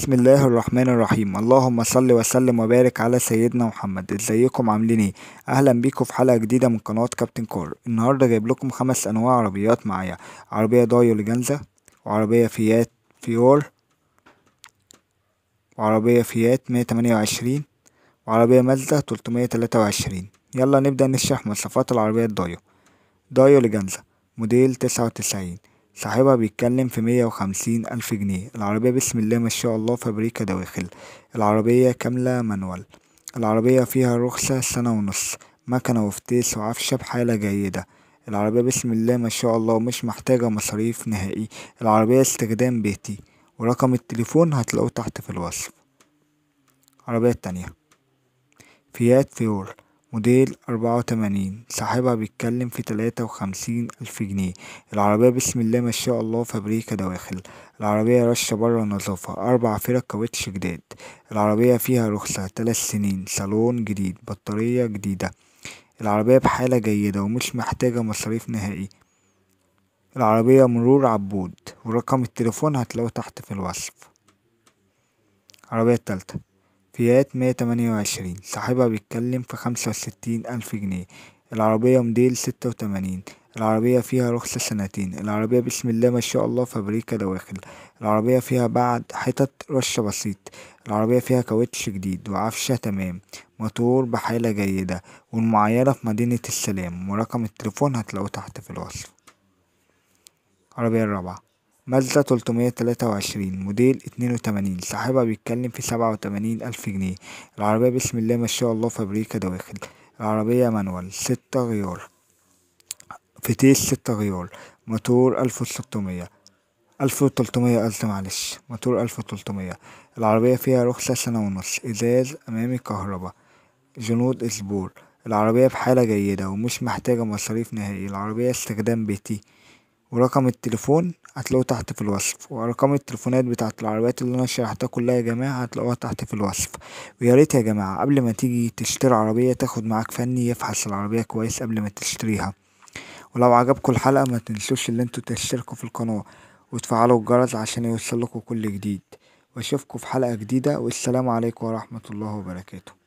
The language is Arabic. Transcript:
بسم الله الرحمن الرحيم. اللهم صل وسلم وبارك على سيدنا محمد. ازيكم عاملين ايه؟ اهلا بيكم في حلقة جديدة من قناة كابتن كار. النهاردة جايب لكم 5 انواع عربيات معايا: عربية دايو لجنزة، وعربية فيات فيور، وعربية فيات 128، وعربية مازدا 323. يلا نبدأ نشرح مواصفات العربية الدايو. دايو لجنزة موديل 99، صاحبها بيتكلم في 150,000 جنيه. العربية بسم الله ما شاء الله فابريكا دواخل. العربية كاملة مانوال. العربية فيها رخصة سنة ونص، مكنة وفتيس وعفشة بحالة جيدة. العربية بسم الله ما شاء الله ومش محتاجة مصاريف نهائي. العربية استخدام بيتي، ورقم التليفون هتلاقوه تحت في الوصف. العربية التانية فيات فيور موديل 84، صاحبها بيتكلم في 53,000 جنيه. العربية بسم الله ما شاء الله فابريكا دواخل. العربية رشة برا نظافة، 4 فرق كاوتش جداد. العربية فيها رخصة 3 سنين، صالون جديد، بطارية جديدة. العربية بحالة جيدة ومش محتاجة مصاريف نهائي. العربية مرور عبود، ورقم التليفون هتلاقوه تحت في الوصف. العربية التالتة فيات 128، صاحبها بيتكلم في 65,000 جنيه. العربية موديل 86. العربية فيها رخصة سنتين. العربية بسم الله ما شاء الله فابريكا دواخل. العربية فيها بعض حتت رشة بسيط. العربية فيها كاوتش جديد وعفشة تمام، موتور بحالة جيدة، والمعايرة في مدينة السلام، ورقم التليفون هتلاقوه تحت في الوصف. العربية الرابعة مازدا 323 موديل 82، صاحبها بيتكلم في 87,000 جنيه. العربية بسم الله ما شاء الله فابريكا دواخل. العربية مانوال 6 غيار، فتيس 6 غيار، موتور 1300 قصدي معلش، موتور 1300. العربية فيها رخصة سنة ونص، إزاز أمامي كهربا، جنود اسبور. العربية بحالة جيدة ومش محتاجة مصاريف نهائي. العربية استخدام بيتي، ورقم التليفون هتلاقوه تحت في الوصف. وارقام التليفونات بتاعت العربيات اللي انا شرحتها كلها يا جماعة هتلاقوها تحت في الوصف. ويا ريت يا جماعة قبل ما تيجي تشتري عربية تاخد معاك فني يفحص العربية كويس قبل ما تشتريها. ولو عجبكم الحلقة ما تنسوش ان انتوا تشتركوا في القناة وتفعلوا الجرس عشان يوصلكوا كل جديد. واشوفكم في حلقة جديدة، والسلام عليكم ورحمة الله وبركاته.